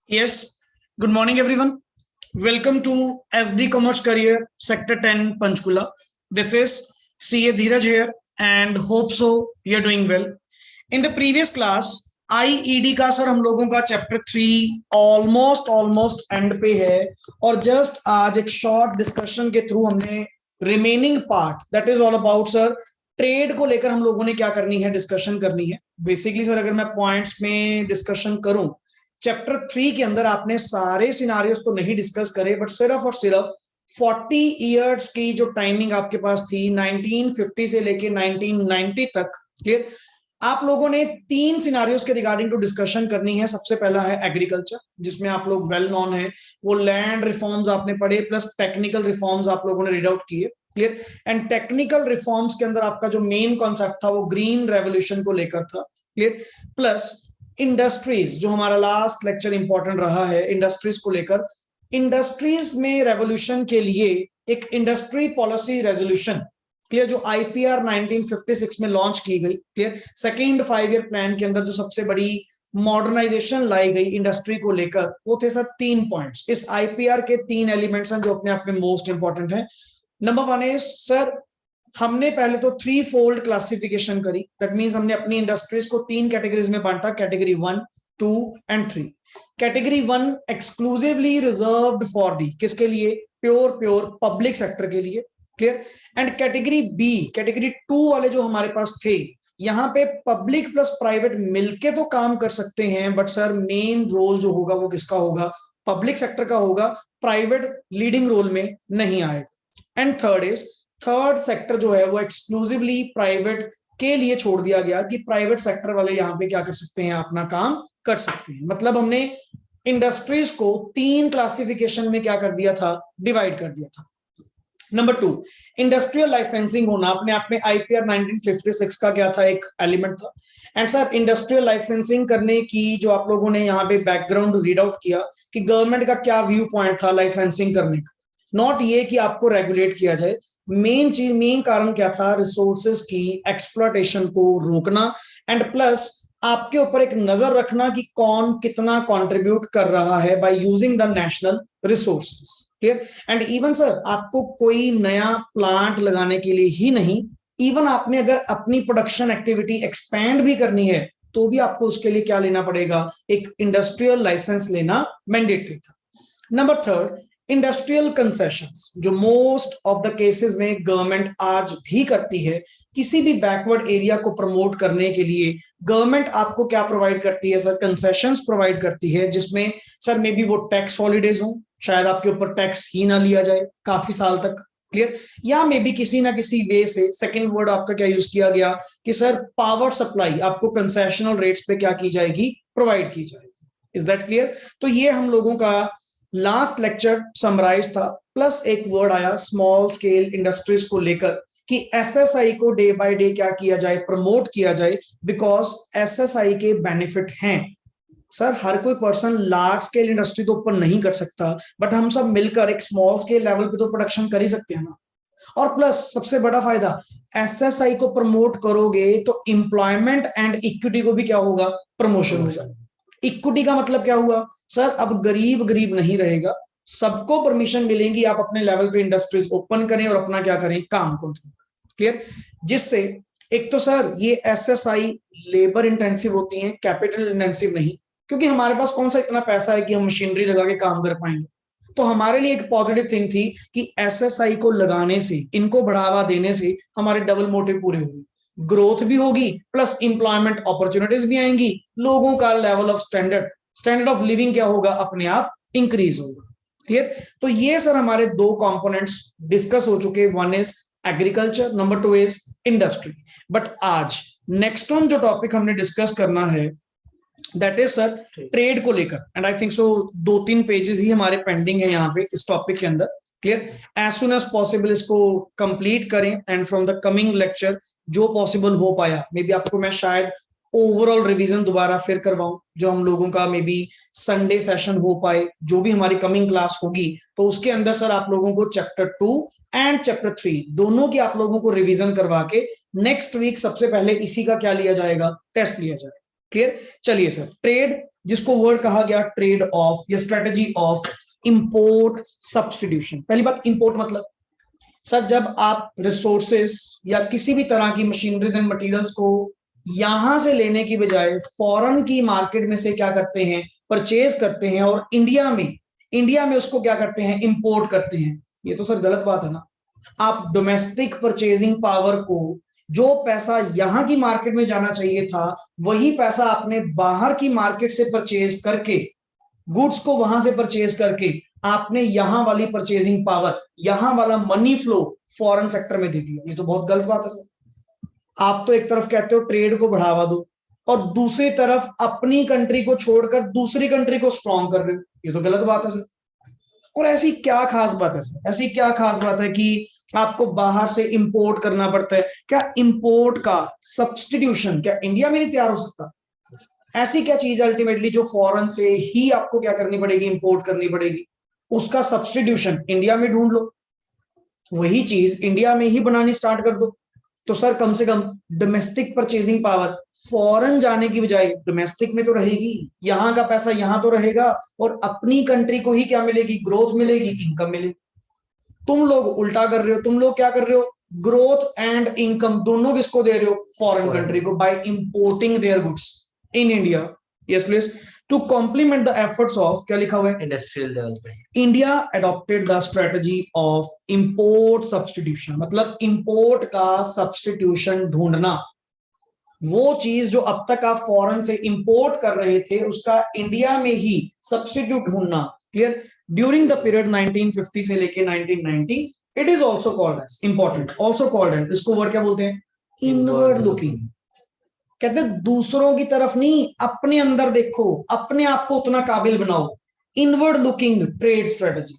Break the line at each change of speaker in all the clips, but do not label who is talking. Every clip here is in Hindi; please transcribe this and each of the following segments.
Yes, good morning, everyone. Welcome to SD Commerce Career Sector 10 Panchkula. This is CA Dheeraj here, and hope so you're doing well. In the previous class, IED का सर हम लोगों का चैप्टर 3 ऑलमोस्ट एंड पे है और जस्ट आज एक शॉर्ट डिस्कशन के थ्रू हमने remaining part that is all about sir trade को लेकर हम लोगों ने क्या करनी है, डिस्कशन करनी है। बेसिकली सर अगर मैं पॉइंट्स में डिस्कशन करूं, चैप्टर 3 के अंदर आपने सारे सिनारियोस तो नहीं डिस्कस करे, बट सिर्फ और सिर्फ 40 इयर्स की जो टाइमिंग आपके पास थी 1950 से लेके 1990 तक, क्लियर, आप लोगों ने 3 सिनारियोस के रिगार्डिंग टू डिस्कशन करनी है। सबसे पहला है एग्रीकल्चर, जिसमें आप लोग वेल नॉन है, वो लैंड रिफॉर्म्स आपने पढ़े प्लस टेक्निकल रिफॉर्म्स आप लोगों ने रीड आउट किए, क्लियर। एंड टेक्निकल रिफॉर्म्स के अंदर आपका जो मेन कॉन्सेप्ट था वो ग्रीन रेवोल्यूशन को लेकर था, क्लियर। प्लस इंडस्ट्रीज, जो हमारा लास्ट लेक्चर इंपॉर्टेंट रहा है इंडस्ट्रीज को लेकर, इंडस्ट्रीज में रेवोल्यूशन के लिए एक इंडस्ट्री पॉलिसी रेजोल्यूशन, क्लियर, जो आईपीआर 1956 में लॉन्च की गई, क्लियर। सेकेंड 5 ईयर प्लान के अंदर जो सबसे बड़ी मॉडर्नाइजेशन लाई गई इंडस्ट्री को लेकर, वो थे सर 3 पॉइंट्स। इस आईपीआर के 3 एलिमेंट्स हैं जो अपने आप में मोस्ट इंपॉर्टेंट है। नंबर 1 इज सर, हमने पहले तो 3 फोल्ड क्लासिफिकेशन करी, दैट मींस हमने अपनी इंडस्ट्रीज को 3 कैटेगरीज में बांटा, category 1, 2 and 3। Category 1 exclusively reserved for the, किसके लिए? प्योर पब्लिक सेक्टर के लिए, clear. And category B, category 2 वाले जो हमारे पास थे, यहाँ पे पब्लिक प्लस प्राइवेट मिलके तो काम कर सकते हैं, बट सर मेन रोल जो होगा वो किसका होगा? पब्लिक सेक्टर का होगा, प्राइवेट लीडिंग रोल में नहीं आएगा। एंड थर्ड सेक्टर जो है वो एक्सक्लूसिवली प्राइवेट के लिए छोड़ दिया गया कि प्राइवेट सेक्टर वाले यहाँ पे क्या कर सकते हैं, अपना काम कर सकते हैं। मतलब हमने इंडस्ट्रीज को 3 क्लासिफिकेशन में क्या कर दिया था, डिवाइड कर दिया था। नंबर 2, इंडस्ट्रियल लाइसेंसिंग होना अपने आप में आईपीआर 1956 का क्या था, एक एलिमेंट था। एंड सर इंडस्ट्रियल लाइसेंसिंग करने की जो आप लोगों ने यहाँ पे बैकग्राउंड रीड आउट किया कि गवर्नमेंट का क्या व्यू पॉइंट था लाइसेंसिंग करने का, नॉट ये कि आपको रेगुलेट किया जाए। मेन कारण क्या था? रिसोर्सेज की एक्सप्लॉयटेशन को रोकना एंड प्लस आपके ऊपर एक नजर रखना कि कौन कितना कंट्रीब्यूट कर रहा है by using the national resources, clear. And even sir आपको कोई नया प्लांट लगाने के लिए ही नहीं, इवन आपने अगर अपनी प्रोडक्शन एक्टिविटी एक्सपैंड भी करनी है तो भी आपको उसके लिए क्या लेना पड़ेगा, एक इंडस्ट्रियल लाइसेंस लेना मैंडेटरी था। नंबर 3, इंडस्ट्रियल कंसेशंस, जो मोस्ट ऑफ द केसेस में गवर्नमेंट आज भी करती है। किसी भी बैकवर्ड एरिया को प्रमोट करने के लिए गवर्नमेंट आपको क्या प्रोवाइड करती है सर? कंसेशंस प्रोवाइड करती है, जिसमें सर मे बी वो टैक्स हॉलीडेज हो, शायद आपके ऊपर टैक्स ही ना लिया जाए काफी साल तक, क्लियर। या मे बी किसी ना किसी वे से, सेकेंड वर्ड आपका क्या यूज किया गया कि सर पावर सप्लाई आपको कंसेशनल रेट्स पे क्या की जाएगी, प्रोवाइड की जाएगी। Is that clear? तो ये हम लोगों का लास्ट लेक्चर समराइज था, प्लस एक वर्ड आया स्मॉल स्केल इंडस्ट्रीज को लेकर कि एसएसआई को डे बाय डे क्या किया जाए, प्रमोट किया जाए, बिकॉज एसएसआई के बेनिफिट हैं। सर हर कोई पर्सन लार्ज स्केल इंडस्ट्री तो ऊपर नहीं कर सकता, बट हम सब मिलकर एक स्मॉल स्केल लेवल पे तो प्रोडक्शन कर ही सकते हैं ना। और प्लस सबसे बड़ा फायदा, एसएसआई को प्रमोट करोगे तो एम्प्लॉयमेंट एंड इक्विटी को भी क्या होगा, प्रमोशन होगा। इक्विटी का मतलब क्या हुआ सर? अब गरीब गरीब नहीं रहेगा, सबको परमिशन मिलेगी, आप अपने लेवल पे इंडस्ट्रीज ओपन करें और अपना क्या करें, काम को, क्लियर। जिससे एक तो सर ये एसएसआई लेबर इंटेंसिव होती हैं, कैपिटल इंटेंसिव नहीं, क्योंकि हमारे पास कौन सा इतना पैसा है कि हम मशीनरी लगा के काम कर पाएंगे। तो हमारे लिए एक पॉजिटिव थिंग थी कि एसएसआई को लगाने से, इनको बढ़ावा देने से हमारे डबल मोटिव पूरे होंगे, ग्रोथ भी होगी प्लस इंप्लॉयमेंट अपॉर्चुनिटीज भी आएंगी, लोगों का level of standard of living क्या होगा, अपने आप इंक्रीज होगा, क्लियर। तो ये सर हमारे 2 कंपोनेंट्स डिस्कस हो चुके, 1 is agriculture, number 2 is industry. But आज नेक्स्ट वन जो टॉपिक हमने डिस्कस करना है दैट इज सर ट्रेड को लेकर, and I think so 2-3 pages ही हमारे पेंडिंग है यहाँ पे इस टॉपिक के अंदर, clear. As soon as possible इसको कंप्लीट करें, and from the coming lecture जो पॉसिबल हो पाया, मे बी आपको मैं शायद ओवरऑल रिवीजन दोबारा फिर करवाऊं, जो हम लोगों का मे बी संडे सेशन हो पाए, जो भी हमारी कमिंग क्लास होगी, तो उसके अंदर सर आप लोगों को चैप्टर 2 एंड चैप्टर 3 दोनों की आप लोगों को रिवीजन करवा के नेक्स्ट वीक सबसे पहले इसी का क्या लिया जाएगा, टेस्ट लिया जाएगा, क्लियर? चलिए सर, ट्रेड जिसको वर्ड कहा गया ट्रेड ऑफ या स्ट्रेटेजी ऑफ इंपोर्ट सब्स्टिट्यूशन। पहली बात, इंपोर्ट मतलब सर जब आप रिसोर्सेस या किसी भी तरह की मशीनरीज एंड मटेरियल्स को यहां से लेने की बजाय फॉरेन की मार्केट में से क्या करते हैं, परचेज करते हैं और इंडिया में उसको क्या करते हैं, इंपोर्ट करते हैं। ये तो सर गलत बात है ना। आप डोमेस्टिक परचेजिंग पावर को, जो पैसा यहां की मार्केट में जाना चाहिए था वही पैसा आपने बाहर की मार्केट से परचेज करके, गुड्स को वहां से परचेज करके आपने यहां वाली परचेजिंग पावर, यहां वाला मनी फ्लो फॉरेन सेक्टर में दे दिया। ये तो बहुत गलत बात है सर। आप तो एक तरफ कहते हो ट्रेड को बढ़ावा दो और दूसरी तरफ अपनी कंट्री को छोड़कर दूसरी कंट्री को स्ट्रॉन्ग कर रहे हो। ये तो गलत बात है सर। और ऐसी क्या खास बात है सर, ऐसी क्या खास बात है कि आपको बाहर से इंपोर्ट करना पड़ता है? क्या इंपोर्ट का सब्स्टिट्यूशन क्या इंडिया में नहीं तैयार हो सकता? ऐसी क्या चीज अल्टीमेटली जो फॉरेन से ही आपको क्या करनी पड़ेगी, इंपोर्ट करनी पड़ेगी? उसका सब्स्टिट्यूशन इंडिया में ढूंढ लो, वही चीज इंडिया में ही बनानी स्टार्ट कर दो। तो सर कम से कम डोमेस्टिक परचेजिंग पावर फॉरेन जाने की बजाय डोमेस्टिक में तो रहेगी, यहां का पैसा यहां तो रहेगा और अपनी कंट्री को ही क्या मिलेगी, ग्रोथ मिलेगी, इनकम मिलेगी। तुम लोग उल्टा कर रहे हो, तुम लोग क्या कर रहे हो, ग्रोथ एंड इनकम दोनों किसको दे रहे हो, फॉरेन कंट्री को, by importing their goods in India. Yes please. To complement the efforts of, क्या लिखा हुआ है,
industrial development,
India adopted the strategy of import substitution. मतलब इंपोर्ट का सब्स्टिट्यूशन ढूंढना, वो चीज जो अब तक आप फॉरेन से इंपोर्ट कर रहे थे उसका इंडिया में ही सब्स्टिट्यूट ढूंढना। क्लियर? ड्यूरिंग द पीरियड 1950 से लेके 1990 it is also called as important, also called as, इसको वर्ड क्या बोलते हैं, इनवर्ड लुकिंग। कहते हैं दूसरों की तरफ नहीं, अपने अंदर देखो, अपने आप को उतना काबिल बनाओ। Inward looking trade strategy.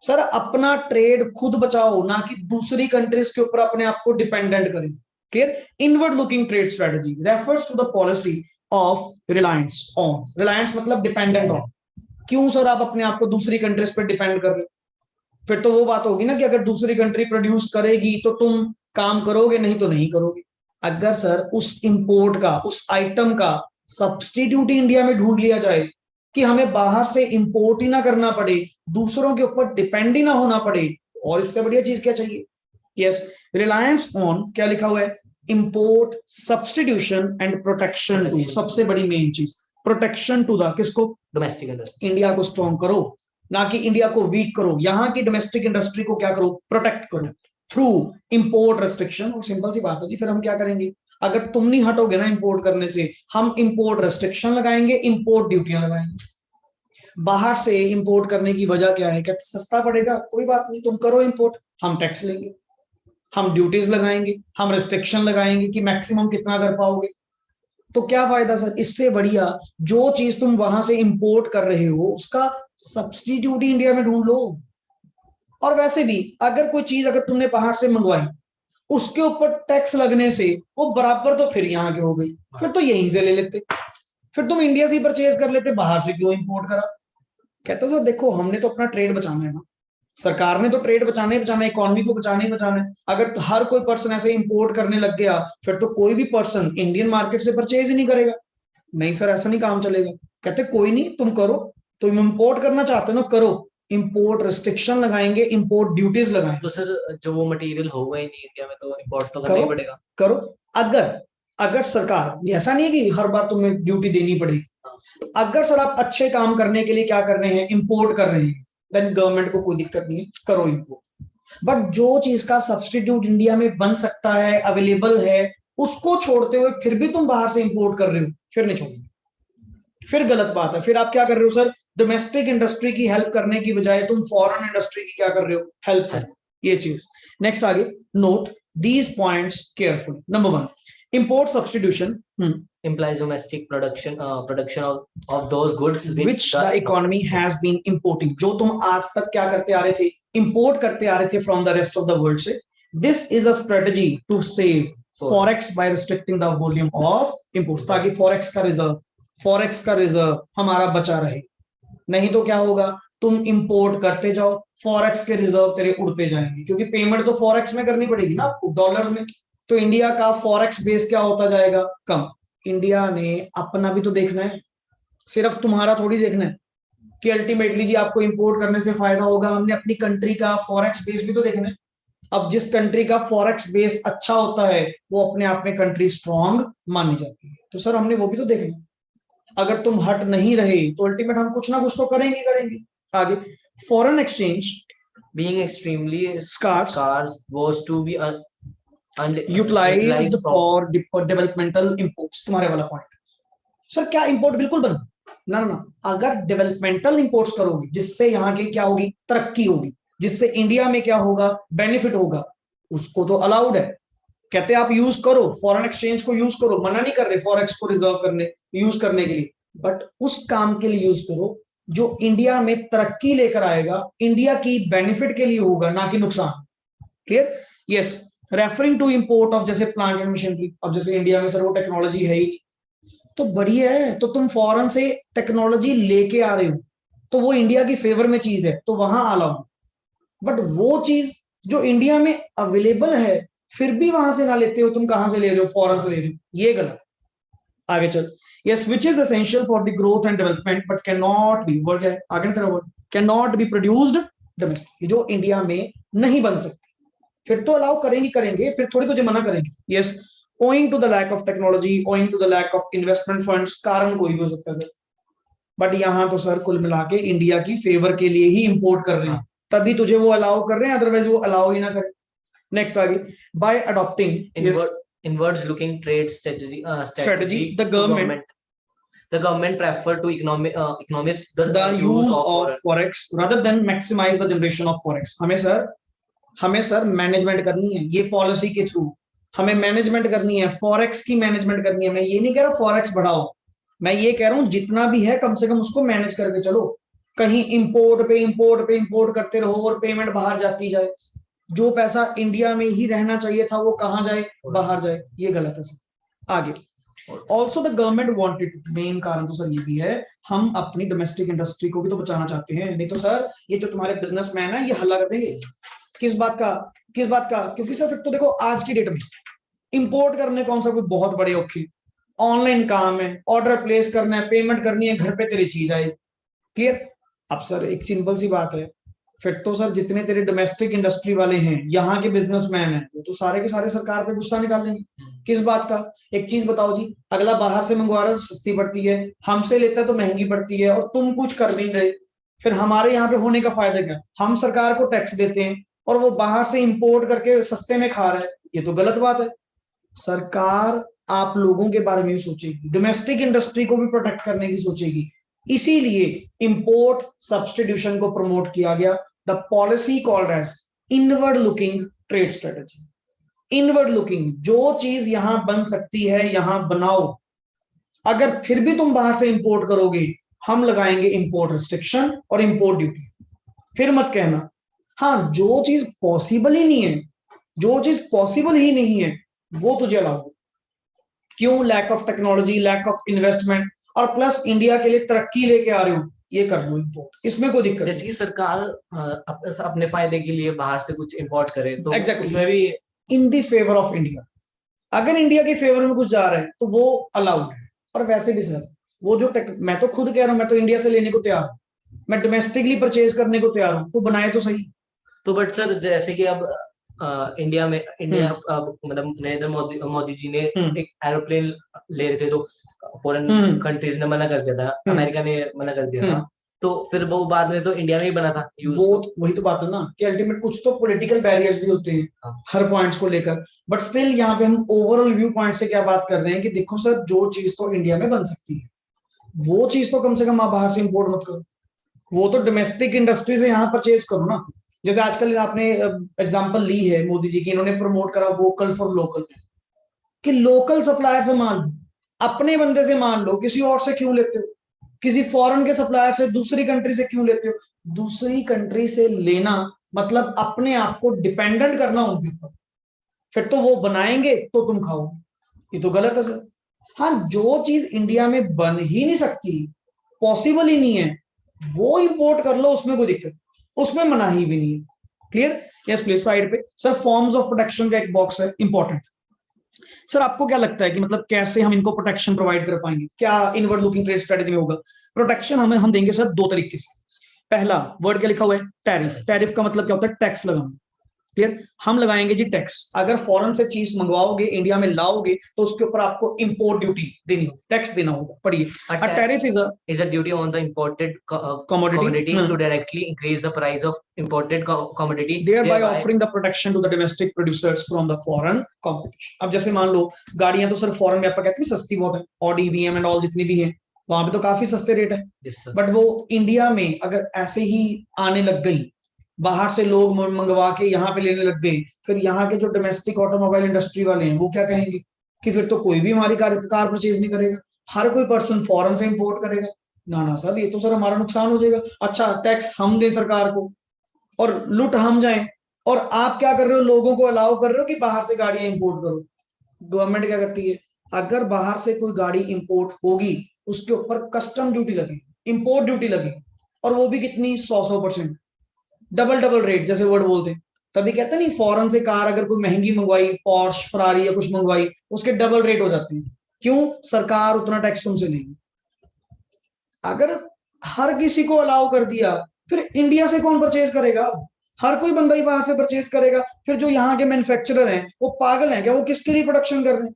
Sir अपना ट्रेड खुद बचाओ, ना कि दूसरी कंट्रीज के ऊपर अपने आप को डिपेंडेंट करें। Clear? Inward looking trade strategy refers to the policy of reliance on, reliance मतलब डिपेंडेंट ऑन। क्यों सर आप अपने आप को दूसरी कंट्रीज पर डिपेंड कर रहे हो? फिर तो वो बात होगी ना कि अगर दूसरी कंट्री प्रोड्यूस करेगी तो तुम काम करोगे, नहीं तो नहीं करोगे। अगर सर उस इंपोर्ट का, उस आइटम का सब्स्टिट्यूट इंडिया में ढूंढ लिया जाए कि हमें बाहर से इंपोर्ट ही ना करना पड़े, दूसरों के ऊपर डिपेंड ही ना होना पड़े, और इससे बढ़िया चीज क्या चाहिए? यस, रिलायंस ऑन, क्या लिखा हुआ है, import substitution and protection to, सबसे बड़ी मेन चीज प्रोटेक्शन टू द, किसको,
डोमेस्टिक इंडस्ट्री।
इंडिया को स्ट्रॉन्ग करो, ना कि इंडिया को वीक करो। यहां की डोमेस्टिक इंडस्ट्री को क्या करो, प्रोटेक्ट करो थ्रू इंपोर्ट रेस्ट्रिक्शन। और सिंपल सी बात है जी, फिर हम क्या करेंगे, अगर तुम नहीं हटोगे ना इंपोर्ट करने से, हम इंपोर्ट रेस्ट्रिक्शन लगाएंगे, इंपोर्ट ड्यूटियां लगाएंगे। बाहर से इंपोर्ट करने की वजह क्या है, क्या सस्ता पड़ेगा? कोई बात नहीं, तुम करो इंपोर्ट, हम टैक्स लेंगे, हम ड्यूटीज लगाएंगे, हम रेस्ट्रिक्शन लगाएंगे कि मैक्सिमम कितना कर पाओगे। तो क्या फायदा सर? इससे बढ़िया जो चीज तुम वहां से इंपोर्ट कर रहे हो उसका सब्स्टिट्यूट इंडिया में ढूंढ लो। और वैसे भी अगर कोई चीज अगर तुमने बाहर से मंगवाई, उसके ऊपर टैक्स लगने से वो बराबर तो फिर यहाँ के हो गई, फिर तो यहीं से ले लेते, फिर तुम इंडिया से ही परचेज कर लेते, बाहर से क्यों इंपोर्ट करा? कहता सर देखो हमने तो अपना ट्रेड बचाना है ना, सरकार ने तो ट्रेड बचाना ही बचाना है, इकोनॉमी को बचाना ही बचाना है। अगर हर कोई पर्सन ऐसे इंपोर्ट करने लग गया फिर तो कोई भी पर्सन इंडियन मार्केट से परचेज ही नहीं करेगा। नहीं सर ऐसा नहीं काम चलेगा। कहते कोई नहीं, तुम करो, तुम इंपोर्ट करना चाहते हो ना, करो, इंपोर्ट रेस्ट्रिक्शन लगाएंगे, इंपोर्ट ड्यूटीज लगाएंगे।
तो सर जो वो मटेरियल होगा ही नहीं इंडिया में तो इंपोर्ट तो करना ही पड़ेगा।
करो। अगर अगर सरकार, ऐसा नहीं है कि हर बार तुम्हें ड्यूटी देनी पड़ेगी, अगर सर आप अच्छे काम करने के लिए क्या कर रहे हैं, इंपोर्ट कर रहे हैं, देन गवर्नमेंट को कोई दिक्कत नहीं है, करो इंपोर्ट। बट जो चीज का सब्स्टिट्यूट इंडिया में बन सकता है, अवेलेबल है, उसको छोड़ते हुए फिर भी तुम बाहर से इंपोर्ट कर रहे हो, फिर नहीं छोड़ेंगे, फिर गलत बात है। फिर आप क्या कर रहे हो सर, डोमेस्टिक इंडस्ट्री की हेल्प करने की बजाय तुम फॉरेन इंडस्ट्री की क्या कर रहे हो, हेल्प कर। ये चीज नेक्स्ट आगे, note these points careful. Number 1, import substitution
implies domestic production of those goods
which the economy has been importing, जो तुम आज तक क्या करते आ रहे थे, इंपोर्ट करते आ रहे थे from the rest of the world से। This is a strategy to save forex by restricting the volume of imports, ताकि फॉरेक्स का रिजर्व हमारा बचा रहे। नहीं तो क्या होगा, तुम इंपोर्ट करते जाओ, फॉरेक्स के रिजर्व तेरे उड़ते जाएंगे, क्योंकि पेमेंट तो फॉरेक्स में करनी पड़ेगी ना आपको, डॉलर्स में। तो इंडिया का फॉरेक्स बेस क्या होता जाएगा, कम। इंडिया ने अपना भी तो देखना है, सिर्फ तुम्हारा थोड़ी देखना है कि अल्टीमेटली जी आपको इंपोर्ट करने से फायदा होगा। हमने अपनी कंट्री का फॉरेक्स बेस भी तो देखना है। अब जिस कंट्री का फॉरेक्स बेस अच्छा होता है वो अपने आप में कंट्री स्ट्रांग मानी जाती है। तो सर हमने वो भी तो देखना है। अगर तुम हट नहीं रहे तो अल्टीमेट हम कुछ ना कुछ तो करेंगे करेंगे। आगे, foreign exchange
being extremely
Scarce.
scarce was to be
utilized
utilized
for developmental imports, तुम्हारे वाला पॉइंट। सर क्या इंपोर्ट बिल्कुल बंद? ना ना ना, अगर डेवलपमेंटल इंपोर्ट्स करोगे जिससे यहाँ की क्या होगी, तरक्की होगी, जिससे इंडिया में क्या होगा, बेनिफिट होगा, उसको तो अलाउड है। कहते हैं आप यूज करो, फॉरेन एक्सचेंज को यूज करो, मना नहीं कर रहे फॉरेक्स को रिजर्व करने, यूज करने के लिए, बट उस काम के लिए यूज करो जो इंडिया में तरक्की लेकर आएगा, इंडिया की बेनिफिट के लिए होगा, ना कि नुकसान। Clear? Yes. Referring to import of जैसे प्लांट एंड मशीनरी, अब जैसे इंडिया में सर वो टेक्नोलॉजी है ही, तो बढ़िया है, तो तुम फॉरेन से टेक्नोलॉजी लेके आ रहे हो तो वो इंडिया की फेवर में चीज है तो वहां अलाउ। बट वो चीज जो इंडिया में अवेलेबल है फिर भी वहां से ना लेते हो, तुम कहां से ले रहे हो, फॉरेन से ले रहे हो, ये गलत। आगे चल, yes, which is essential for the growth and development but can not be, word है आगे तेरा word, can not be produced domestic, जो इंडिया में नहीं बन सकती, फिर तो अलाउ करेंगे करेंगे, फिर थोड़ी तो मना करेंगे। Yes, owing to the lack of technology, owing to the lack of investment funds, कारण कोई भी हो सकता है सर, बट यहाँ तो सर कुल मिला के इंडिया की फेवर के लिए ही इंपोर्ट कर रहे हैं, तभी तुझे वो अलाउ कर रहे हैं, अदरवाइज वो अलाउ ही ना करें। नेक्स्ट आगे, bye adopting
inwards looking trade strategy
the
government prefer to economize
the use of forex rather than maximize the generation of forex। हमें सर मैनेजमेंट करनी है, ये पॉलिसी के थ्रू हमें मैनेजमेंट करनी है, फॉरेक्स की मैनेजमेंट करनी है। मैं ये नहीं कह रहा फॉरेक्स बढ़ाओ, मैं ये कह रहा हूं जितना भी है कम से कम उसको मैनेज करके चलो। कहीं इंपोर्ट करते रहो और पेमेंट बाहर जाती जाए, जो पैसा इंडिया में ही रहना चाहिए था वो कहां जाए, बाहर जाए, ये गलत है सर। आगे, also the government wanted, main कारण तो सर ये भी है, हम अपनी डोमेस्टिक इंडस्ट्री को भी तो बचाना चाहते हैं, नहीं तो सर ये जो तुम्हारे बिजनेसमैन है ये हल्ला कर देंगे। किस बात का? क्योंकि सर फिर तो देखो आज की डेट में इंपोर्ट करने कौन सा कोई बहुत बड़े औखे, ऑनलाइन काम है, ऑर्डर प्लेस करना है, पेमेंट करनी है, घर पे तेरी चीज आए। क्लियर? अब सर एक सिंपल सी बात है, फिर तो सर जितने तेरे डोमेस्टिक इंडस्ट्री वाले हैं, यहाँ के बिजनेसमैन हैं, वो तो सारे के सारे सरकार पे गुस्सा निकालेंगे। किस बात का? एक चीज बताओ जी, अगला बाहर से मंगवा रहा है तो सस्ती पड़ती है, हमसे लेता है तो महंगी पड़ती है, और तुम कुछ कर नहीं रहे, फिर हमारे यहाँ पे होने का फायदा क्या? हम सरकार को टैक्स देते हैं और वो बाहर से इंपोर्ट करके सस्ते में खा रहा है, ये तो गलत बात है। सरकार आप लोगों के बारे में भी सोचेगी, डोमेस्टिक इंडस्ट्री को भी प्रोटेक्ट करने की सोचेगी, इसीलिए इंपोर्ट सब्स्टिट्यूशन को प्रमोट किया गया। The policy called as inward looking trade strategy. Inward looking, जो चीज यहां बन सकती है यहां बनाओ, अगर फिर भी तुम बाहर से इंपोर्ट करोगे हम लगाएंगे इंपोर्ट रिस्ट्रिक्शन और इंपोर्ट ड्यूटी। फिर मत कहना हाँ जो चीज पॉसिबल ही नहीं है, जो चीज पॉसिबल ही नहीं है वो तुझे अलाउ। क्यों? Lack of technology, lack of investment, और प्लस इंडिया के लिए तरक्की लेके आ रहे हो, ये कर लो इंपोर्ट, इसमें कोई दिक्कत
जैसे कि सरकार अपने फायदे के लिए बाहर से कुछ इंपोर्ट करे तो
exactly.
उसमें भी
इन दी फेवर ऑफ इंडिया, अगर इंडिया के फेवर में कुछ जा रहा है तो वो अलाउड है। और वैसे भी सर वो जो मैं तो खुद कह रहा हूं, मैं तो इंडिया से लेने को तैयार हूं, मैं डोमेस्टिकली परचेज करने को तैयार हूं, तो बनाए तो सही।
तो बट सर जैसे कि अब इंडिया मतलब नरेंद्र मोदी जी ने एक एरोप्लेन ले रहे थे तो फॉरेन कंट्रीज ने मना कर दिया था, अमेरिका ने मना कर दिया था, तो फिर वो बाद में तो इंडिया में ही बना था
वो वही तो बात है ना कि अल्टीमेट कुछ तो पॉलिटिकल बैरियर्स भी होते हैं हर पॉइंट्स को लेकर, बट स्टिल यहाँ पे हम ओवरऑल व्यू पॉइंट से क्या बात कर रहे हैं कि देखो सर जो चीज तो इंडिया में बन सकती है वो चीज तो कम से कम आप बाहर से इंपोर्ट मत करो, वो तो डोमेस्टिक इंडस्ट्री से यहाँ परचेज करो ना। जैसे आजकल आपने एग्जांपल ली है मोदी जी की, इन्होंने प्रमोट करा वोकल फॉर लोकल, कि लोकल सप्लायर से मान लो, अपने बंदे से मान लो, किसी और से क्यों लेते हो? किसी फॉरेन के सप्लायर से, दूसरी कंट्री से क्यों लेते हो? दूसरी कंट्री से लेना मतलब अपने आप को डिपेंडेंट करना उनके ऊपर, फिर तो वो बनाएंगे तो तुम खाओगे, ये तो गलत है सर। हाँ जो चीज इंडिया में बन ही नहीं सकती, पॉसिबल ही नहीं है, वो इंपोर्ट कर लो, उसमें कोई दिक्कत, उसमें मनाही भी नहीं है। क्लियर? यस प्लीज साइड पे सर फॉर्म्स ऑफ प्रोटेक्शन का एक बॉक्स है इंपॉर्टेंट, सर आपको क्या लगता है कि मतलब कैसे हम इनको प्रोटेक्शन प्रोवाइड कर पाएंगे, क्या इनवर्ड लुकिंग ट्रेड स्ट्रेटेजी में होगा? प्रोटेक्शन हम देंगे सर दो तरीके से। पहला वर्ड क्या लिखा हुआ है, टैरिफ। टैरिफ का मतलब क्या होता है, टैक्स लगाना। क्लियर, हम लगाएंगे जी टैक्स। अगर फॉरेन से चीज मंगवाओगे, इंडिया में लाओगे, तो उसके ऊपर आपको इंपोर्ट ड्यूटी देनी होगी, टैक्स देना होगा। पढ़िए, अ tariff
is a duty on the imported
commodity
to directly increase the price of imported commodity,
thereby offering the protection to the domestic producers from the foreign competition। अब जैसे मान लो गाड़ियां तो सर फॉरेन में आपका कहते हैं सस्ती बहुत है, ऑडी बीएम एंड ऑल जितनी भी है वहां पे तो काफी सस्ते रेट है। बट वो इंडिया में अगर ऐसे ही आने लग गई, बाहर से लोग मंगवा के यहाँ पे लेने लग गए, फिर यहाँ के जो डोमेस्टिक ऑटोमोबाइल इंडस्ट्री वाले हैं वो क्या कहेंगे कि फिर तो कोई भी हमारी कार परचेज नहीं करेगा, हर कोई पर्सन फॉरेन से इंपोर्ट करेगा। ना ना सर, ये तो सर हमारा नुकसान हो जाएगा। अच्छा, टैक्स हम दे सरकार को और लुट हम जाए, और आप क्या कर रहे हो, लोगों को अलाउ कर रहे हो कि बाहर से गाड़ियां इंपोर्ट करो। गवर्नमेंट क्या करती है, अगर बाहर से कोई गाड़ी इंपोर्ट होगी उसके ऊपर कस्टम ड्यूटी लगेगी, इंपोर्ट ड्यूटी लगेगी, और वो भी कितनी, 100%, डबल डबल रेट जैसे वर्ड बोलते हैं। तभी कहते नहीं, फॉरेन से कार अगर कोई महंगी मंगवाई, पॉर्श फरारी या कुछ मंगवाई, उसके डबल रेट हो जाते हैं। क्यों? सरकार उतना टैक्स तुमसे लेगी। अगर हर किसी को अलाउ कर दिया, फिर इंडिया से कौन परचेज करेगा? हर कोई बंदा ही बाहर से परचेज करेगा। फिर जो यहाँ के मैन्युफैक्चरर हैं वो पागल हैं क्या? वो किसके लिए प्रोडक्शन कर रहे हैं?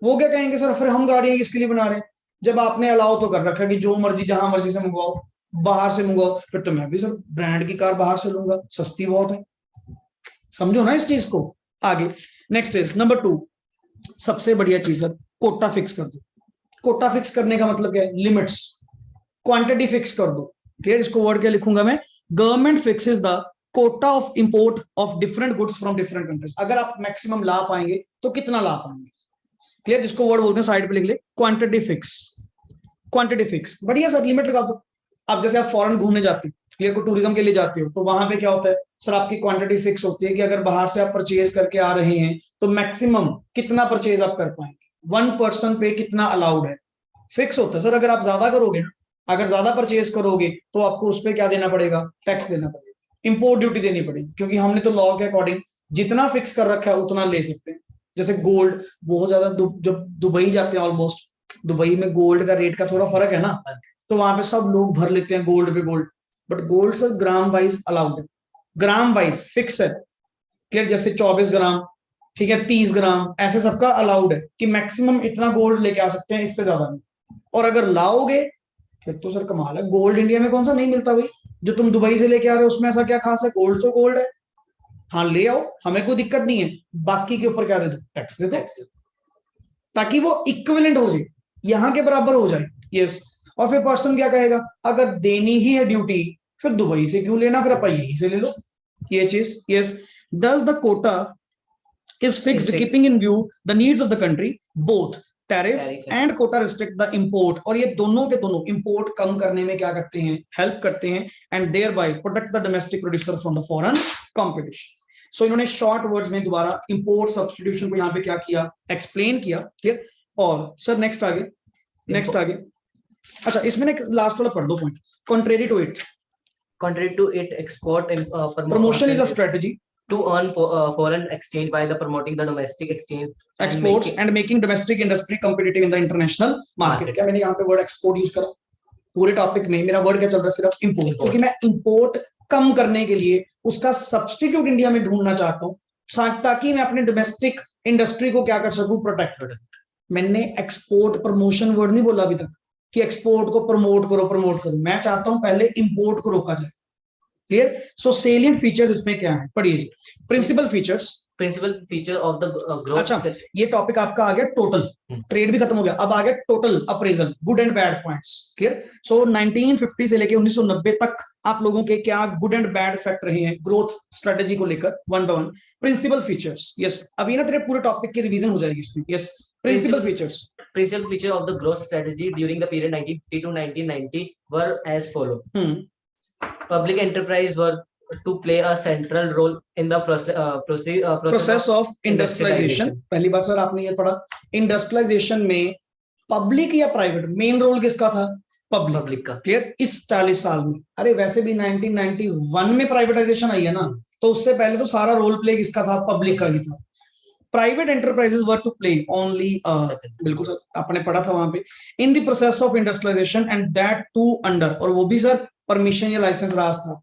वो क्या कहेंगे, सर फिर हम गाड़ियां किसके लिए बना रहे हैं? जब आपने अलाउ तो कर रखा कि जो मर्जी जहां मर्जी से मंगवाओ, बाहर से मंगवाओ, फिर तो मैं भी सर ब्रांड की कार बाहर से लूंगा, सस्ती बहुत है। समझो ना इस चीज को। आगे नेक्स्ट इज नंबर 2, सबसे बढ़िया चीज है, कोटा फिक्स कर दो। कोटा फिक्स करने का मतलब क्या है, लिमिट्स, क्वांटिटी फिक्स कर दो। क्लियर, इसको वर्ड क्या लिखूंगा मैं, government fixes the Kota of import of different goods from different countries. अगर आप मैक्सिमम ला पाएंगे तो कितना ला पाएंगे। क्लियर, जिसको वर्ड बोलते हैं साइड पे लिख ले, क्वांटिटी फिक्स। क्वांटिटी फिक्स, बढ़िया सर, लिमिट लगा दो। अब जैसे आप फॉरेन घूमने जाते हो, क्लियर, को टूरिज्म के लिए जाते हो, तो वहां पे क्या होता है सर, आपकी क्वांटिटी फिक्स होती है कि अगर बाहर से आप परचेज करके आ रहे हैं तो मैक्सिमम कितना परचेज आप कर पाएंगे, 1 पर्सन पे कितना अलाउड है, फिक्स होता है सर। अगर आप ज्यादा करोगे, अगर ज्यादा परचेज करोगे तो आपको उस पर क्या देना पड़ेगा, टैक्स देना पड़ेगा, इंपोर्ट ड्यूटी देनी पड़ेगी, क्योंकि हमने तो लॉ के अकॉर्डिंग जितना फिक्स कर रखा है उतना ले सकते हैं। जैसे गोल्ड, बहुत ज्यादा जब दुबई जाते हैं, ऑलमोस्ट दुबई में गोल्ड का रेट का थोड़ा फर्क है ना, तो वहां पे सब लोग भर लेते हैं गोल्ड पे gold. But gold sir gram wise allowed है, ग्राम वाइज फिक्स है। क्लियर, जैसे 24 ग्राम, ठीक है, 30 ग्राम, ऐसे सबका अलाउड है कि मैक्सिमम इतना गोल्ड लेके आ सकते हैं, इससे ज्यादा नहीं। और अगर लाओगे फिर तो सर कमाल है, गोल्ड इंडिया में कौन सा नहीं मिलता भाई, जो तुम दुबई से लेके आ रहे हो उसमें ऐसा क्या खास है, गोल्ड तो गोल्ड है। हाँ ले आओ, हमें कोई दिक्कत नहीं है, बाकी के ऊपर क्या दे दो, टैक्स दे दो, ताकि वो इक्विवेलेंट हो जाए, यहाँ के बराबर हो जाए। यस, और फिर पर्सन क्या कहेगा, अगर देनी ही है ड्यूटी फिर दुबई से क्यों लेना, फिर अपन यहीं से ले लो, ये चीज। Yes, thus the quota is fixed keeping in view the needs of the country, both tariff and quota restrict the import। और ये दोनों के दोनों इंपोर्ट कम करने में क्या करते हैं, हेल्प करते हैं, and thereby protect the domestic producer from the foreign competition। सो इन्होंने शॉर्ट वर्ड्स में दोबारा इंपोर्ट सब्स्टिट्यूशन को यहाँ पे क्या किया, एक्सप्लेन किया। क्लियर, और सर नेक्स्ट आगे, नेक्स्ट आगे। अच्छा, इसमें ना लास्ट वाला पढ़ दो point, contrary to it export promotion is a strategy
to earn foreign exchange by the promoting the domestic exchange
exports and making domestic industry competitive in the international market। क्या मैंने यहाँ पे वर्ड एक्सपोर्ट यूज करा, पूरे टॉपिक में मेरा वर्ड क्या चल रहा है, सिर्फ इंपोर्ट, क्योंकि मैं इंपोर्ट कम करने के लिए उसका सब्स्टिट्यूट इंडिया में ढूंढना चाहता हूँ, ताकि मैं अपने डोमेस्टिक इंडस्ट्री को क्या कर सकूं, प्रोटेक्ट। मैंने एक्सपोर्ट प्रमोशन वर्ड नहीं बोला अभी तक कि एक्सपोर्ट को प्रमोट करो, मैं चाहता हूं पहले इंपोर्ट को रोका जाए। क्लियर, सो सेलिएंट फीचर्स इसमें क्या है, पढ़िए जी। Principal feature of the growth. अच्छा, ये टॉपिक आपका आ गया टोटल, ट्रेड भी खत्म हो गया, अब आ गया total appraisal, good and bad points. Clear, so 1950 से लेके 1990 तक आप लोगों के क्या गुड एंड बैड फैक्ट रहे हैं ग्रोथ स्ट्रेटेजी को लेकर, one by one. Principal features, yes, अभी ना तेरे पूरे टॉपिक की रिवीजन हो जाएगी इसमें। Yes, principal
feature of the growth strategy during the period 1950 to 1990 were as follow. Public enterprise were to play a central role in the process
of industrialization। पहली बार सर आपने ये पढ़ा, इंडस्ट्रियलाइजेशन में पब्लिक या प्राइवेट, मेन रोल किसका था, पब्लिक का। क्लियर, इस 40 साल में, अरे वैसे भी 1991 में प्राइवेटाइजेशन आई है ना, तो उससे पहले तो सारा रोल प्ले किसका था, पब्लिक का ही था। Private enterprises were to play only बिल्कुल सर आपने पढ़ा था वहां पे in the process of industrialization and that too under, और वो भी सर परमिशन या लाइसेंस राज था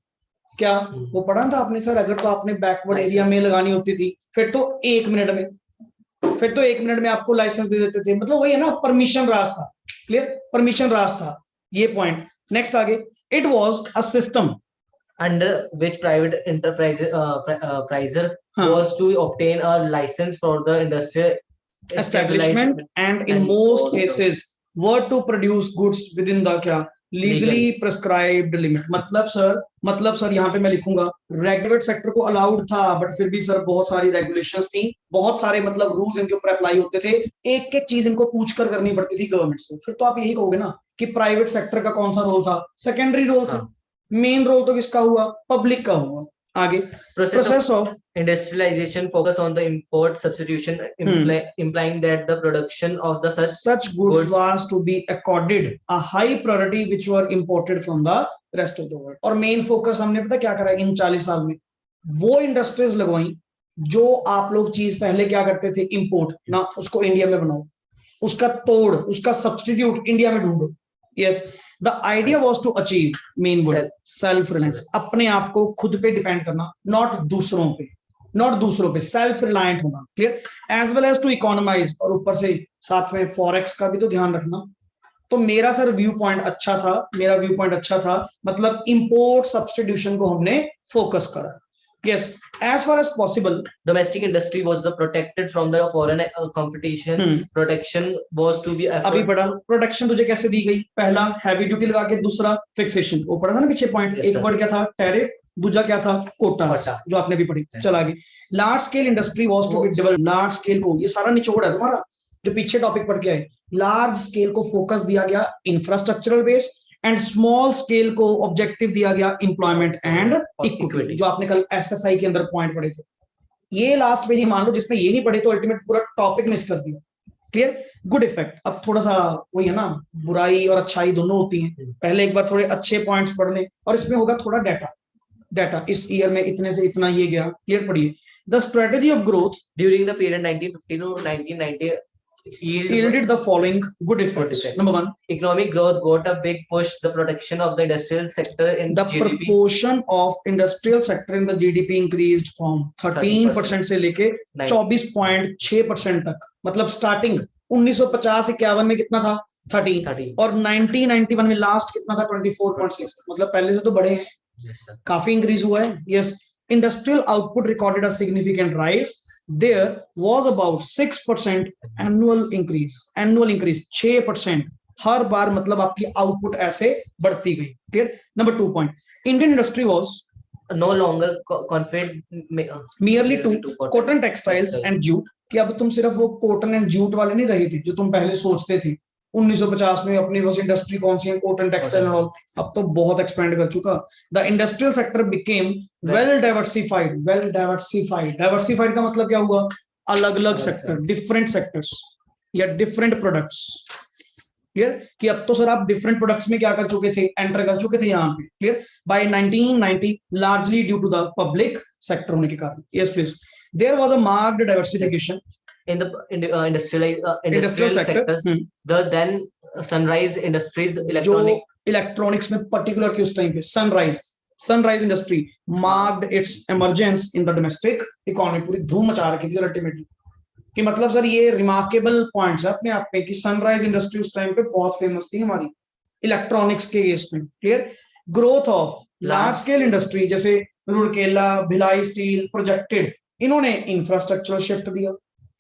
क्या, वो पढ़ा था आपने सर। अगर तो आपने बैकवर्ड एरिया में लगानी होती थी फिर तो 1 मिनट में आपको लाइसेंस दे देते थे, मतलब वही है ना, परमिशन राज था। क्लियर, परमिशन राज था ये पॉइंट। नेक्स्ट आगे, it was a system
under which private enterprise pricer was to obtain a license for the industrial
establishment and in most cases were to produce goods within the क्या legally prescribed limit। मतलब सर यहाँ पे मैं लिखूंगा रेगुलेटेड सेक्टर को अलाउड था, बट फिर भी सर बहुत सारी रेगुलेशंस थी, बहुत सारे मतलब रूल्स इनके ऊपर अप्लाई होते थे, एक एक चीज इनको पूछ कर करनी पड़ती थी गवर्नमेंट से। फिर तो आप यही कहोगे ना कि प्राइवेट सेक्टर का कौन सा रोल था, सेकेंडरी रोल था। मेन रोल तो किसका हुआ, पब्लिक का हुआ। आगे, process of
industrialization focus on the import substitution implying that the production of the
such goods was to be accorded a high priority which were imported from the rest of the world। और मेन फोकस हमने पता क्या करा इन 40 साल में, वो इंडस्ट्रीज लगवाई जो आप लोग चीज पहले क्या करते थे, इंपोर्ट ना, उसको इंडिया में बनाओ, उसका तोड़, उसका सब्स्टिट्यूट इंडिया में ढूंढो। Yes, the idea was to achieve main word self reliance, अपने आप को खुद पे डिपेंड करना, नॉट दूसरों पे सेल्फ रिलायंट होना। Clear, as well as to economise, और ऊपर से साथ में फॉरेक्स का भी तो ध्यान रखना। तो मेरा सर व्यू पॉइंट अच्छा था, मतलब इंपोर्ट सब्स्टिट्यूशन को हमने फोकस करा। Yes, as far as possible,
domestic industry was the protected from the foreign competition। Protection was to be
अभी पढ़ा प्रोटेक्शन तुझे कैसे दी गई, पहला हैवी ड्यूटी लगा के, दूसरा फिक्सेशन, वो पढ़ा था ना पीछे पॉइंट। एक वर्ड क्या था, टैरिफ, दूसरा क्या था, कोटा, जो आपने भी पढ़ी। चल आगे, large scale industry was to be develop. Large scale को, ये सारा निचोड़ है तुम्हारा जो पीछे टॉपिक पढ़ के आए। लार्ज स्केल को फोकस दिया गया infrastructural base, and small scale को ऑब्जेक्टिव दिया गया एम्प्लॉयमेंट एंड इक्विटी, जो आपने कल एसएसआई के अंदर पॉइंट पढ़े थे। ये लास्ट पेज ही मान लो, जिसने ये नहीं पढ़े तो अल्टीमेट पूरा टॉपिक मिस कर दिया। Clear, good effect. अब थोड़ा सा वही है ना, बुराई और अच्छाई दोनों होती हैं। पहले एक बार थोड़े अच्छे पॉइंट्स पढ़ने, और इसमें होगा थोड़ा डाटा इस ईयर में इतने से इतना ये गया। क्लियर, पढ़िए। The strategy of growth
during the period 1950 to 1990
yielded the following good effects. Number one,
economic growth got a big push. The protection of the industrial sector in
the
GDP,
proportion of industrial sector in the GDP increased from 13% से लेके 24.6% तक। मतलब स्टार्टिंग 1950-51 में कितना था, 13, और 1991 में लास्ट कितना था, 24.6। मतलब पहले से तो बड़े हैं, काफी इंक्रीज हुआ है। Yes, industrial output recorded a significant rise. There was about 6% annual increase 6% हर बार, मतलब आपकी आउटपुट ऐसे बढ़ती गई। Clear. Number 2 point, Indian industry was
no longer confined
merely to cotton textiles and jute, कि अब तुम सिर्फ वो कॉटन एंड जूट वाले नहीं रहे थे जो तुम पहले सोचते थे। 1950 में अपनी बस इंडस्ट्री कौन सी है, कॉटन टेक्सटाइल एंड ऑल, अब तो बहुत एक्सपेंड कर चुका। The industrial sector became well diversified. Diversified का मतलब क्या हुआ, अलग अलग सेक्टर, डिफरेंट सेक्टर्स या डिफरेंट प्रोडक्ट्स। क्लियर, कि अब तो सर आप डिफरेंट प्रोडक्ट्स में क्या कर चुके थे, एंटर कर चुके थे यहाँ पे। Clear, by 1990 largely due to the public sector होने के कारण। Yes please, there was a marked diversification
in the industrial sectors। the then Sunrise Industries
electronics में पर्टिकुलर थी उस टाइम पे, sunrise industry marked its emergence in the domestic economy. पूरी धूम मचा रखी थी अल्टीमेटली। कि मतलब सर ये रिमार्केबल पॉइंट्स है अपने आप में कि सनराइज इंडस्ट्री उस टाइम पे बहुत फेमस थी हमारी इलेक्ट्रॉनिक्स के केस में। Clear, growth of large scale industry जैसे रूरकेला, भिलाई स्टील प्रोजेक्टेड, इन्होंने इंफ्रास्ट्रक्चरल शिफ्ट दिया,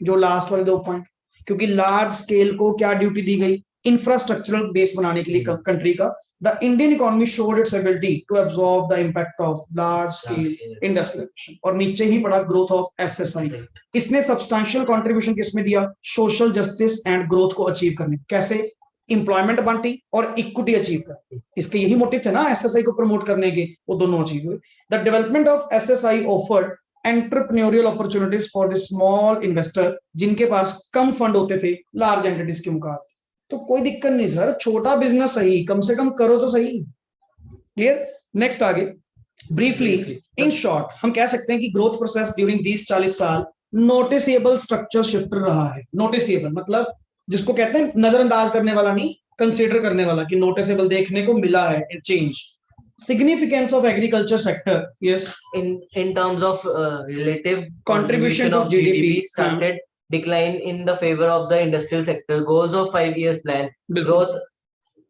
जो लास्ट वाले 2 पॉइंट। क्योंकि लार्ज स्केल को क्या ड्यूटी दी गई, इंफ्रास्ट्रक्चरल बेस बनाने के लिए कंट्री का। The Indian economy showed its ability to absorb the impact of large scale industrialization. और नीचे ही पड़ा ग्रोथ ऑफ एसएसआई, इसने सब्सटैंशियल कंट्रीब्यूशन किसमें दिया, सोशल जस्टिस एंड ग्रोथ को अचीव करने। कैसे, एम्प्लॉयमेंट बांटी और इक्विटी अचीव कर, इसके यही मोटिव थे ना एसएसआई को प्रमोट करने के, वो दोनों अचीव हुए। The development of SSI offered entrepreneurial opportunities for the small investor, जिनके पास कम फंड होते थे लार्ज एंटिटीज के मुकाबले। तो कोई दिक्कत नहीं सर, छोटा बिजनेस सही, कम से कम करो तो सही। क्लियर, नेक्स्ट आगे, ब्रीफली इन शॉर्ट हम कह सकते हैं कि ग्रोथ प्रोसेस ड्यूरिंग दीस 40 साल नोटिसेबल स्ट्रक्चर शिफ्ट रहा है। नोटिसेबल मतलब जिसको कहते हैं नजरअंदाज करने वाला नहीं, कंसीडर करने वाला, कि नोटिसेबल देखने को मिला है change. Significance of agriculture sector, yes,
in terms of relative
contribution
contribution
to
of
GDP,
started decline in the favor of the industrial sector. Goals of 5 years plan,
बिल्कुल,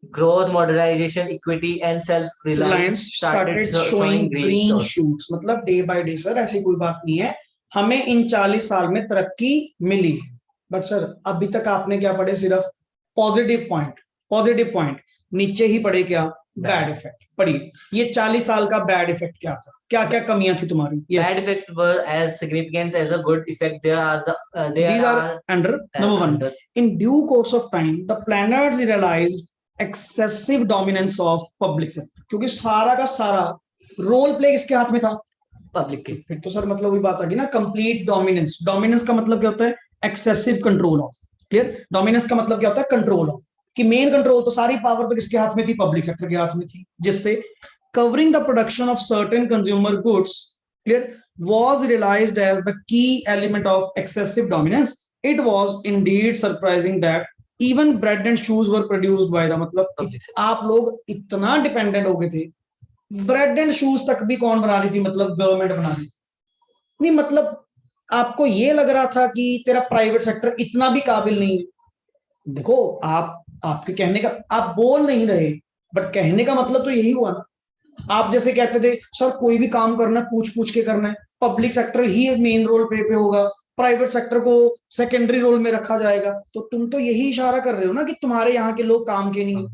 growth, modernization, equity and self reliance
started showing green shoots। मतलब डे बाय डे सर ऐसी कोई बात नहीं है, हमें इन 40 साल में तरक्की मिली है। बट सर अभी तक आपने क्या पढ़े? सिर्फ पॉजिटिव पॉइंट, पॉजिटिव पॉइंट, नीचे ही पढ़े क्या? बैड इफेक्ट पढ़िए। ये 40 साल का बैड इफेक्ट क्या था? क्या क्या कमियां थी तुम्हारी?
Bad effect were as significant as a good effect.
These are under number one. In due course of time, the planners realized excessive dominance of public sector, क्योंकि सारा का सारा रोल प्ले किसके हाथ में था?
पब्लिक के।
फिर तो सर मतलब वही बात आ गई ना, कंप्लीट डोमिनेंस। डोमिनेंस का मतलब क्या होता है? Excessive control of. Clear? Dominance का मतलब क्या होता है? Control of. कि मेन कंट्रोल तो सारी पावर तो किसके हाथ में थी? पब्लिक सेक्टर के हाथ में थी, जिससे covering the production of certain consumer goods, clear, was realized as the key element of excessive dominance. It was indeed surprising that even bread and shoes were produced by the, मतलब आप लोग इतना डिपेंडेंट हो गए थे, ब्रेड एंड शूज तक भी कौन बना रही थी? मतलब गवर्नमेंट बना रही थी। नहीं मतलब आपको ये लग रहा था कि तेरा प्राइवेट सेक्टर इतना भी काबिल नहीं है। देखो आपके कहने का, आप बोल नहीं रहे बट कहने का मतलब तो यही हुआ ना। आप जैसे कहते थे सर कोई भी काम करना है पूछ पूछ के करना है, पब्लिक सेक्टर ही मेन रोल पे होगा, प्राइवेट सेक्टर को सेकेंडरी रोल में रखा जाएगा। तो तुम तो यही इशारा कर रहे हो ना कि तुम्हारे यहाँ के लोग काम के नहीं,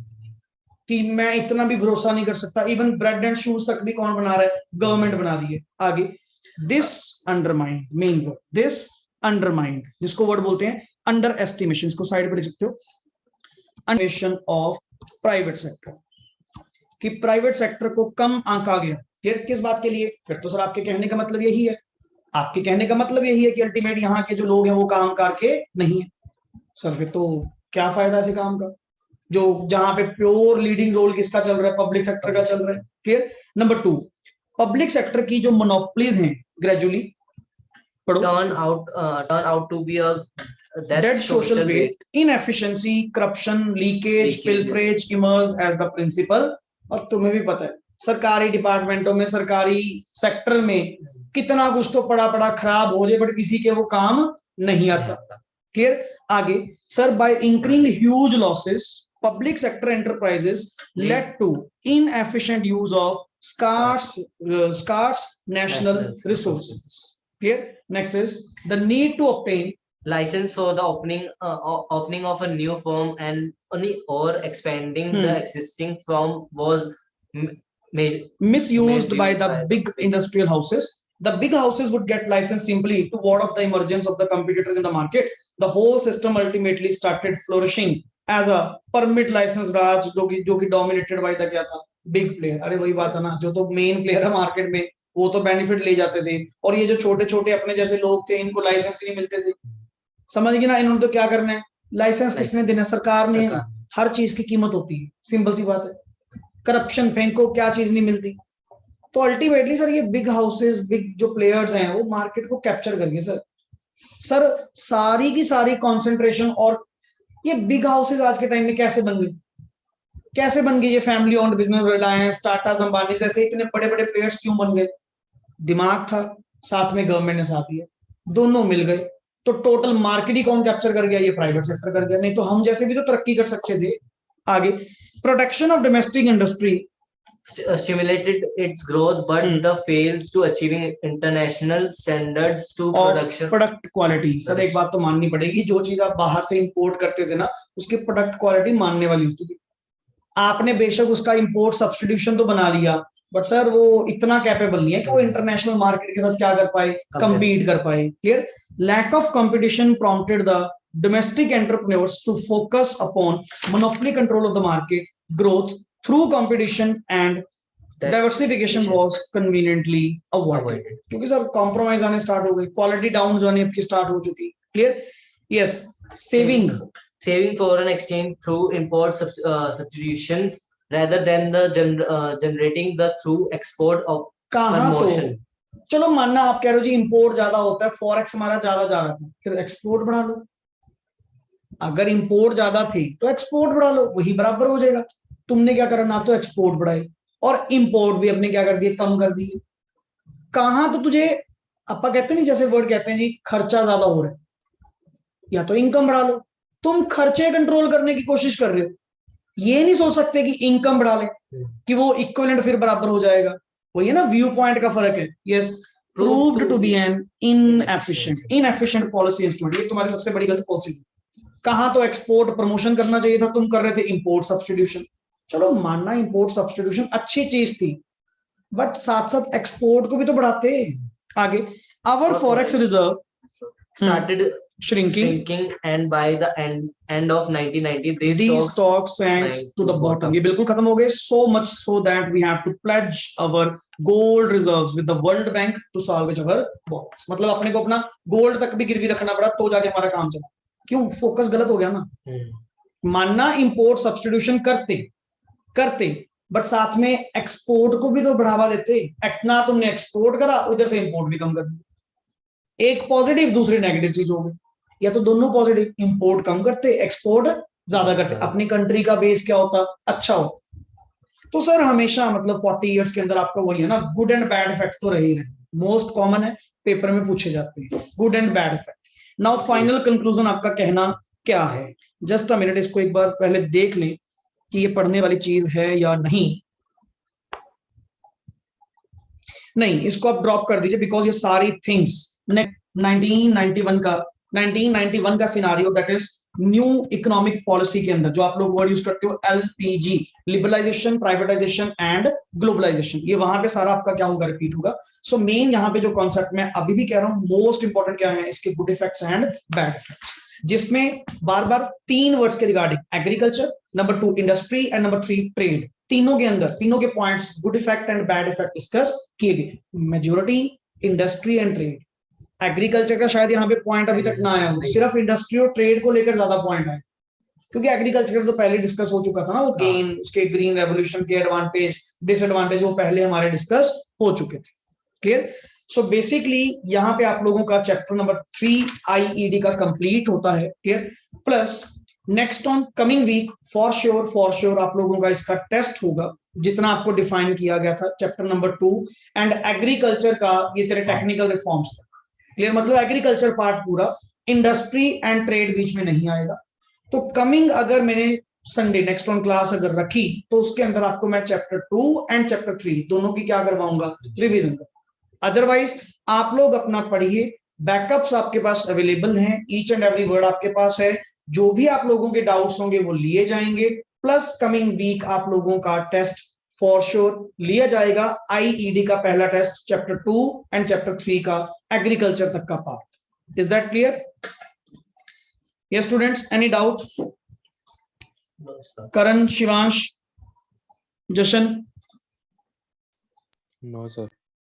कि मैं इतना भी भरोसा नहीं कर सकता। इवन ब्रेड एंड शूज तक भी कौन बना रहा है? गवर्नमेंट बना रही है। आगे, this undermined, main word this undermined, जिसको वर्ड बोलते हैं अंडर एस्टिमेशन, इसको साइड पर लिख सकते हो, अंडरएस्टिमेशन ऑफ प्राइवेट सेक्टर, कि प्राइवेट सेक्टर को कम आंका गया। फिर किस बात के लिए? फिर तो सर आपके कहने का मतलब यही है, आपके कहने का मतलब यही है कि अल्टीमेट यहाँ के जो लोग हैं वो काम करके नहीं है। सर फिर तो क्या फायदा ऐसे काम का, जो जहां पे प्योर लीडिंग रोल किसका चल रहा है? पब्लिक सेक्टर का चल रहा है। क्लियर? नंबर 2, पब्लिक सेक्टर की जो मोनोपोलीज हैं ग्रेजुअली पढ़ो,
turn out to be a
dead social weight, inefficiency, corruption, leakage, pilferage emerged as the principal। और तुम्हें भी पता है सरकारी डिपार्टमेंटों में, सरकारी सेक्टर में कितना कुछ तो पड़ा पड़ा खराब हो जाए बट किसी के वो काम नहीं आता। क्लियर? आगे, sir by increasing huge losses public sector enterprises led to inefficient use of scarce national resources. Clear? Next is the need to obtain
license for the opening of a new firm and or expanding the existing firm was
misused by the big industrial houses. The big houses would get license simply to ward off the emergence of the competitors in the market. The whole system ultimately started flourishing as a permit license राज, जो कि dominated by the क्या था? Big player। अरे वही बात है ना, जो तो मेन प्लेयर है मार्केट में वो तो बेनिफिट ले जाते थे, और ये जो छोटे छोटे अपने जैसे लोग थे इनको लाइसेंस नहीं मिलते थे। समझ गए ना? इन्होंने तो क्या करना है? लाइसेंस किसने देना? सरकार ने। हर चीज की कीमत होती है, सिंपल सी बात है। करप्शन फेंको, क्या चीज नहीं मिलती। तो अल्टीमेटली सर ये बिग हाउसेस, बिग जो प्लेयर्स हैं वो मार्केट को कैप्चर कर गए सर सारी की सारी कॉन्सेंट्रेशन। और ये बिग हाउसेस आज के टाइम में कैसे बन गई? कैसे बन गई ये family owned business? Reliance, Tata, Ambani जैसे इतने बड़े बड़े प्लेयर्स क्यों बन गए? दिमाग था, साथ में गवर्नमेंट ने साथ दिया, दोनों मिल गए, तो टोटल मार्केट ही कौन कैप्चर कर गया? ये प्राइवेट सेक्टर कर गया। नहीं तो हम जैसे भी तो तरक्की कर सकते थे। आगे, protection of domestic industry
stimulated its growth but the fails to achieving international standards to production
product quality। Sir एक बात तो माननी पड़ेगी, जो चीज आप बाहर से इंपोर्ट करते थे ना उसकी प्रोडक्ट क्वालिटी मानने वाली होती थी। आपने बेशक उसका इंपोर्ट सब्स्टिट्यूशन तो बना लिया बट सर वो इतना कैपेबल नहीं है कि वो इंटरनेशनल मार्केट के साथ क्या कर पाए? कंपीट कर पाए। Clear? Lack of competition prompted the domestic entrepreneurs to focus upon monopoly control of the market. Growth through competition and diversification was conveniently avoided। क्योंकि सर कॉम्प्रोमाइज आने स्टार्ट हो गई, क्वालिटी डाउन जाने की स्टार्ट हो चुकी। Clear? Yes.
saving foreign exchange through import substitutions rather than the generating the through export of
कहाँ
promotion।
चलो मानना आप कह रहे हो जी इंपोर्ट ज्यादा होता है, फॉरेक्स हमारा ज्यादा जा रहा था, फिर एक्सपोर्ट बढ़ा लो। अगर इंपोर्ट ज्यादा थी तो एक्सपोर्ट बढ़ा लो, वही बराबर हो जाएगा। तुमने क्या करा, ना तो एक्सपोर्ट बढ़ाई और इंपोर्ट भी अपने क्या कर दिए, कम कर दिए। कहां तो तुझे अपा कहते नहीं, जैसे वर्ड कहते हैं जी खर्चा ज्यादा हो रहा है, या तो इनकम बढ़ा लो। तुम खर्चे कंट्रोल करने की कोशिश कर रहे हो, ये नहीं सोच सकते कि इनकम बढ़ा ले कि वो इक्विवेलेंट फिर बराबर हो जाएगा। वही है ना, व्यू पॉइंट का फर्क है। Yes, proved to be an inefficient policy instrument. ये तुम्हारी सबसे बड़ी गलत पॉलिसी। कहां तो एक्सपोर्ट प्रमोशन करना चाहिए था, तुम कर रहे थे इंपोर्ट सब्स्टिट्यूशन। चलो मानना इंपोर्ट सब्स्टिट्यूशन अच्छी चीज थी, बट साथ साथ एक्सपोर्ट को भी तो बढ़ाते। आगे, our forex reserve
started
shrinking
and by the end of 1990
these stocks sank to the bottom. ये बिल्कुल खत्म हो गए, so much so that we have to pledge our gold reserves with the World Bank to salvage our bonds. मतलब अपने को अपना गोल्ड तक भी गिरवी रखना पड़ा तो जाके हमारा काम चला। क्यों, फोकस गलत हो गया ना। मानना इंपोर्ट सब्स्टिट्यूशन करते बट साथ में एक्सपोर्ट को भी तो बढ़ावा देते। ना तुमने एक्सपोर्ट करा, उधर से इंपोर्ट भी कम कर दिया। एक पॉजिटिव दूसरी नेगेटिव चीज हो गई, या तो दोनों पॉजिटिव, इंपोर्ट कम करते एक्सपोर्ट ज्यादा करते, अपनी कंट्री का बेस क्या होता, अच्छा हो। तो सर हमेशा मतलब 40 इयर्स के अंदर आपका वही है ना, गुड एंड बैड इफेक्ट तो रही है, मोस्ट कॉमन है, पेपर में पूछे जाते हैं good and bad effect. Now final conclusion आपका कहना क्या है? जस्ट अ मिनट, इसको एक बार पहले देख लें कि ये पढ़ने वाली चीज है या नहीं। नहीं, इसको आप ड्रॉप कर दीजिए, बिकॉज ये सारी थिंग्स 1991 का scenario, that is new economic policy के अंदर जो आप लोग वर्ड यूज करते हो LPG, liberalization, privatization and globalization, ये वहां पे सारा आपका क्या होगा, रिपीट होगा। सो मेन यहाँ पे जो कॉन्सेप्ट मैं अभी भी कह रहा हूँ, मोस्ट इंपॉर्टेंट क्या है, इसके good effects and bad effects, जिसमें बार बार 3 वर्ड्स के regarding, agriculture, number 2 industry and number 3 trade, तीनों के अंदर तीनों के points good effect and bad effect discuss किए गए। Majority industry and trade, agriculture का शायद यहाँ पे पॉइंट अभी तक ना आया हो, सिर्फ इंडस्ट्री और ट्रेड को लेकर ज्यादा पॉइंट आए, क्योंकि एग्रीकल्चर तो पहले डिस्कस हो चुका था ना, वो गेन, उसके ग्रीन रेवोल्यूशन के एडवांटेज डिसएडवांटेज वो पहले हमारे डिस्कस हो चुके थे। क्लियर? सो बेसिकली यहाँ पे आप लोगों का चैप्टर नंबर 3 आईईडी का कंप्लीट होता है। Clear? Plus next on coming week for sure आप लोगों का इसका टेस्ट होगा, जितना आपको डिफाइन किया गया था चैप्टर नंबर 2 एंड एग्रीकल्चर का, ये तेरे टेक्निकल रिफॉर्म्स तक। क्लियर? मतलब एग्रीकल्चर पार्ट पूरा, इंडस्ट्री एंड ट्रेड बीच में नहीं आएगा। तो कमिंग, अगर मैंने संडे नेक्स्ट ऑन क्लास अगर रखी तो उसके अंदर आपको मैं चैप्टर 2 एंड चैप्टर 3 दोनों की क्या करवाऊंगा, रिवीजन कर। अदरवाइज आप लोग अपना पढ़िए, बैकअप्स आपके पास अवेलेबल हैं, ईच एंड एवरी वर्ड आपके पास है, जो भी आप लोगों के डाउट्स होंगे वो लिए जाएंगे। प्लस कमिंग वीक आप लोगों का टेस्ट फॉर श्योर लिया जाएगा, आईईडी का पहला टेस्ट चैप्टर 2 एंड चैप्टर 3 का एग्रीकल्चर तक का part. Is that clear? Yes students, any doubts? Karan, Shivansh, Jashan?
No sir.